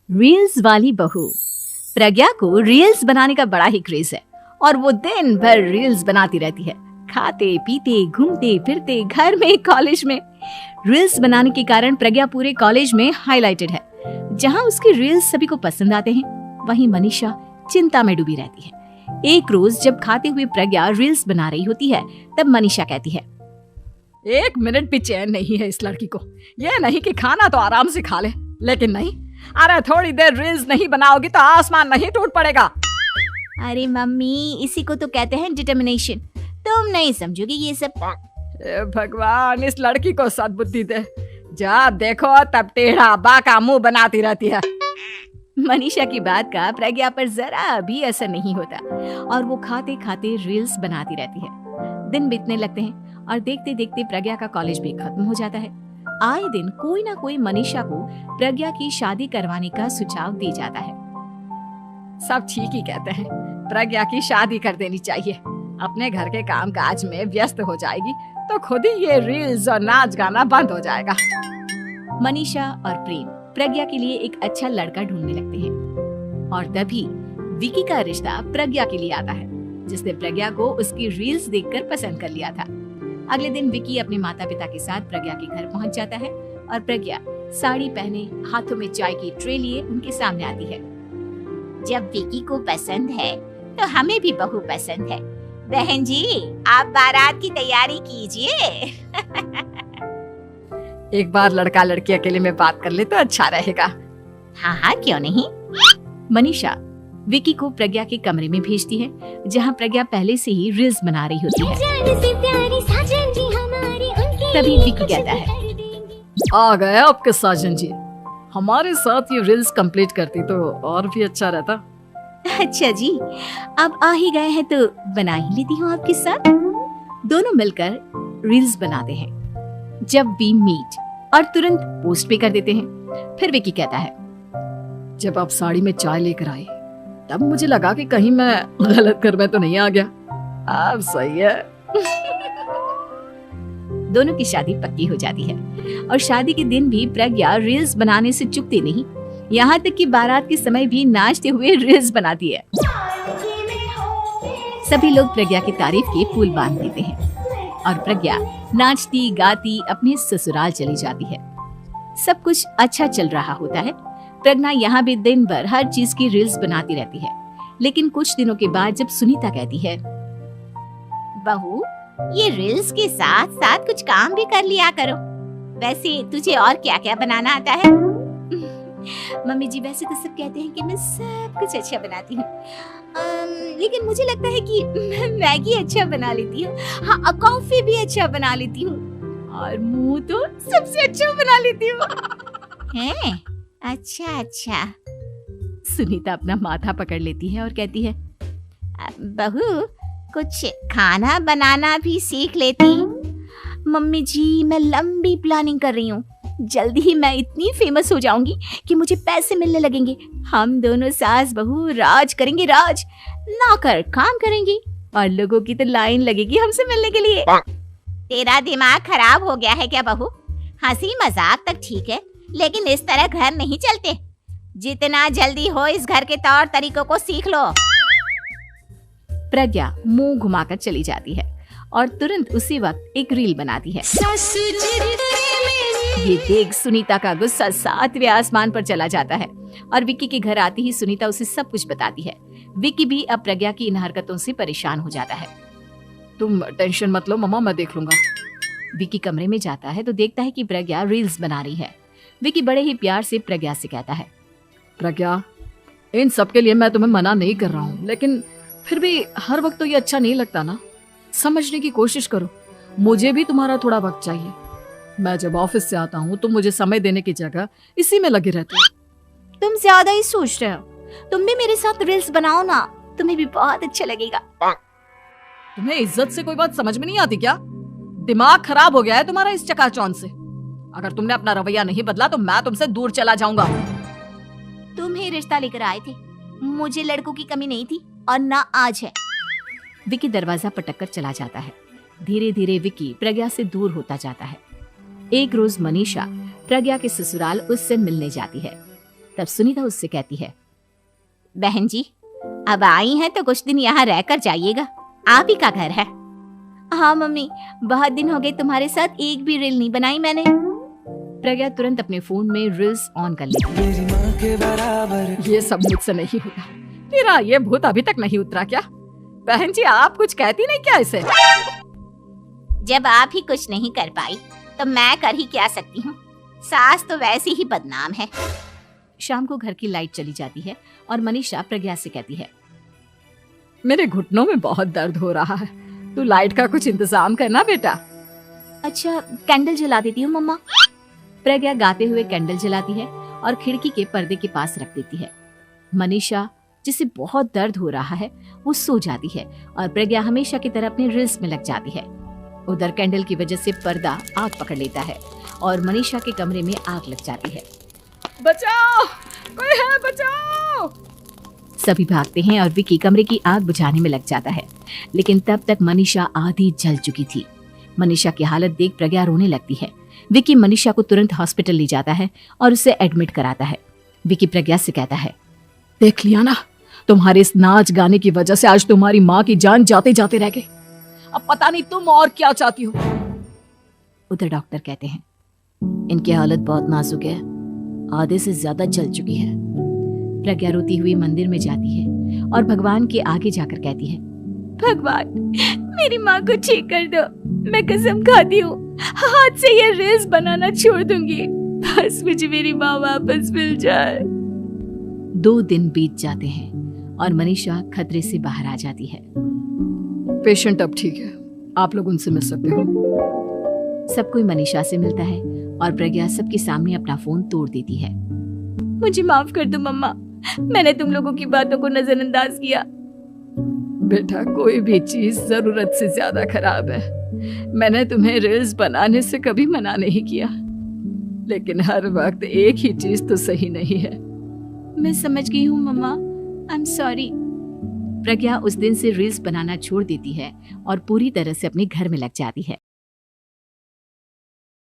Reels वाली बहू। प्रज्ञा को रील्स बनाने का बड़ा ही क्रेज है और वो दिन भर रील्स बनाती रहती है, खाते पीते घूमते फिरते घर में कॉलेज में। रील्स बनाने के कारण प्रज्ञा पूरे कॉलेज में हाईलाइटेड है। जहां उसकी रील्स सभी को पसंद आते हैं, वहीं मनीषा चिंता में डूबी रहती है। एक रोज जब खाते हुए प्रज्ञा रील्स बना रही होती है, तब मनीषा कहती है, 1 मिनट भी चैन नहीं है इस लड़की को। ये नहीं कि खाना तो आराम से खा ले, लेकिन नहीं, अरे थोड़ी देर रील्स नहीं बनाओगी तो आसमान नहीं टूट पड़ेगा। अरे मम्मी, इसी को तो कहते हैं डिटर्मिनेशन। तुम नहीं समझोगी ये सब। भगवान, इस लड़की को सद्बुद्धि दे। जब देखो तब टेढ़ा बाका मुंह बनाती रहती है। मनीषा की बात का प्रज्ञा पर जरा भी असर नहीं होता और वो खाते खाते रील्स बनाती रहती है। दिन बीतने लगते हैं और देखते देखते प्रज्ञा का कॉलेज भी खत्म हो जाता है। आए दिन कोई ना कोई मनीषा को प्रज्ञा की शादी करवाने का सुझाव दे जाता है। सब ठीक ही कहते हैं, प्रज्ञा की शादी कर देनी चाहिए। अपने घर के काम काज में व्यस्त हो जाएगी तो खुद ही ये रील्स और नाच गाना बंद हो जाएगा। मनीषा और प्रेम प्रज्ञा के लिए एक अच्छा लड़का ढूंढने लगते हैं और तभी विकी का रिश्ता प्रज्ञा के लिए आता है, जिसने प्रज्ञा को उसकी रील्स देखकर पसंद कर लिया था। अगले दिन विकी अपने माता पिता के साथ प्रज्ञा के घर पहुंच जाता है और प्रज्ञा साड़ी पहने हाथों में चाय की ट्रे लिए उनके सामने आती है। जब विकी को पसंद है तो हमें भी बहू पसंद है। बहन जी, आप बारात की तैयारी कीजिए। एक बार लड़का लड़की अकेले में बात कर ले तो अच्छा रहेगा। हाँ हाँ, क्यों नहीं। मनीषा विकी को प्रज्ञा के कमरे में भेजती है, जहाँ प्रज्ञा पहले से ही रील्स बना रही होती है। तभी विकी कहता है, आ गए आपके साजन जी। हमारे साथ ये रील्स कंप्लीट करती तो और भी अच्छा रहता। अच्छा जी, अब आ ही गए हैं तो बना ही लेती हूँ आपके साथ। दोनों मिलकर रील्स बनाते हैं। जब वी मीट और तुरंत पोस्ट भी कर देते हैं। फिर विकी कहता है, जब आप साड़ी में चाय लेकर आए तब मुझे लगा कि कहीं मैं गलत घर में तो नहीं आ गया। अब सही है। दोनों की शादी पक्की हो जाती है और शादी के दिन भी प्रज्ञा रील्स बनाने से चूकती नहीं। यहाँ तक कि बारात के समय भी नाचते हुए रील्स बनाती है। सभी लोग प्रज्ञा की तारीफ के पुल बांध देते हैं और प्रज्ञा नाचती गाती अपने ससुराल चली जाती है। सब कुछ अच्छा चल रहा होता है। प्रज्ञा यहाँ भी दिन भर हर चीज की रील्स बनाती रहती है। लेकिन कुछ दिनों के बाद जब सुनीता कहती है, बहू, ये रील्स के साथ साथ कुछ काम भी कर लिया करो। वैसे तुझे और क्या क्या बनाना आता है? मम्मी जी, वैसे तो सब कहते हैं कि मैं सब कुछ अच्छा बनाती हूँ, लेकिन मुझे लगता है कि मैं मैगी अच्छा बना लेती हूँ। हाँ, कॉफी भी अच्छा बना लेती हूँ और मुंह तो सबसे अच्छा बना लेती हूँ। हैं? अच्छा अच्छा। सुनीता अपना माथा पकड़ लेती है और कहती है, बहू, कुछ खाना बनाना भी सीख लेती। मम्मी जी, मैं लंबी प्लानिंग कर रही हूँ। जल्दी ही मैं इतनी फेमस हो जाऊंगी कि मुझे पैसे मिलने लगेंगे। हम दोनों सास बहू राज करेंगे, राज। नौकर काम करेंगे और लोगों की तो लाइन लगेगी हमसे मिलने के लिए। तेरा दिमाग खराब हो गया है क्या बहू? हंसी मजाक तक ठीक है, लेकिन इस तरह घर नहीं चलते। जितना जल्दी हो इस घर के तौर तरीकों को सीख लो। प्रज्ञा मुंह घुमाकर चली जाती है और तुरंत उसी वक्त एक रील बनाती है। ये देख सुनीता का गुस्सा 7वें आसमान पर चला जाता है और विक्की के घर आती ही सुनीता उसे सब कुछ बताती है। विक्की भी अब प्रज्ञा की इन हरकतों से परेशान हो जाता है। तुम टेंशन मत लो मम्मा, मैं देख लूंगा। विक्की कमरे में जाता है तो देखता है कि प्रज्ञा रील्स बना रही है। विक्की बड़े ही प्यार से प्रज्ञा से कहता है, प्रज्ञा, इन सब के लिए मैं तुम्हें मना नहीं कर रहा हूँ, लेकिन फिर भी हर वक्त तो ये अच्छा नहीं लगता ना। समझने की कोशिश करो, मुझे भी तुम्हारा थोड़ा वक्त चाहिए। मैं जब ऑफिस से आता हूँ तो मुझे समय देने की जगह इसी में लगे रहते हो। तुम ज्यादा ही सोच रहे हो। तुम भी मेरे साथ रील्स बनाओ ना, तुम्हें भी बहुत अच्छा लगेगा। तुम्हें इज्जत से कोई बात समझ में नहीं आती क्या? दिमाग खराब हो गया है तुम्हारा इस चकाचौंध से। अगर तुमने अपना रवैया नहीं बदला तो मैं तुमसे दूर चला जाऊंगा। तुम ही रिश्ता लेकर आए थे, मुझे लड़कों की कमी नहीं थी और ना आज है। विकी दरवाजा पटक कर चला जाता है। धीरे धीरे विकी प्रज्ञा से दूर होता जाता है। एक रोज मनीषा प्रज्ञा के ससुराल उससे मिलने जाती है। तब सुनीता उससे कहती है, बहन जी, अब आई हैं तो कुछ दिन यहाँ रहकर जाइएगा, आप ही का घर है। हाँ मम्मी, बहुत दिन हो गए तुम्हारे साथ एक भी रील नहीं बनाई मैंने। प्रज्ञा तुरंत अपने फोन में रील्स ऑन कर लेती है। ये सब मुझसे नहीं होगा। तेरा ये भूत अभी तक नहीं उतरा क्या? बहन जी, आप कुछ कहती नहीं क्या इसे? जब आप ही कुछ नहीं कर पाई तो मैं कर ही क्या सकती हूँ। सास तो वैसी ही बदनाम है। शाम को घर की लाइट चली जाती है और मनीषा प्रज्ञा से कहती है, मेरे घुटनों में बहुत दर्द हो रहा है, तू लाइट का कुछ इंतजाम करना बेटा। अच्छा, कैंडल जला देती हूँ मम्मा। प्रज्ञा गाते हुए कैंडल जलाती है और खिड़की के पर्दे के पास रख देती है। मनीषा, जिसे बहुत दर्द हो रहा है, वो सो जाती है और प्रज्ञा हमेशा की तरह अपने रील्स में लग जाती है। उधर कैंडल की वजह से पर्दा आग पकड़ लेता है और मनीषा के कमरे में आग लग जाती है। बचाओ, कोई है, बचाओ। सभी भागते हैं और विकी कमरे की आग बुझाने में लग जाता है, लेकिन तब तक मनीषा आधी जल चुकी थी। मनीषा की हालत देख प्रज्ञा रोने लगती है। विकी मनीषा को तुरंत हॉस्पिटल ले जाता है और उसे एडमिट कराता है। विकी प्रज्ञा से कहता है, देख लिया ना, तुम्हारे इस नाच गाने की वजह से आज तुम्हारी माँ की जान जाते जाते रह गई। अब पता नहीं तुम और क्या चाहती हो। उधर डॉक्टर कहते हैं, इनकी हालत बहुत नाजुक है, आधे से ज्यादा जल चुकी है। प्रज्ञा रोती हुई मंदिर में जाती है और भगवान के आगे जाकर कहती है, भगवान, मेरी माँ को ठीक कर दो। मैं कसम खाती हूँ, हाथ से ये रील्स बनाना छोड़ दूंगी। बस मुझे मेरी माँ वापस मिल जाए। 2 दिन बीत जाते हैं और मनीषा खतरे से बाहर आ जाती है। पेशेंट अब ठीक है, आप लोग उनसे मिल सकते हो। सब कोई मनीषा से मिलता है और प्रज्ञा सबके सामने अपना फोन तोड़ देती है। मुझे माफ कर दो मम्मा, मैंने तुम लोगों की बातों को नजरअंदाज किया। बेटा, कोई भी चीज जरूरत से ज्यादा खराब है। मैंने तुम्हें रील्स बनाने से कभी मना नहीं किया, लेकिन हर वक्त एक ही चीज तो सही नहीं है। मैं समझ गई हूँ मम्मा, आई एम सॉरी। प्रज्ञा उस दिन से रील्स बनाना छोड़ देती है और पूरी तरह से अपने घर में लग जाती है।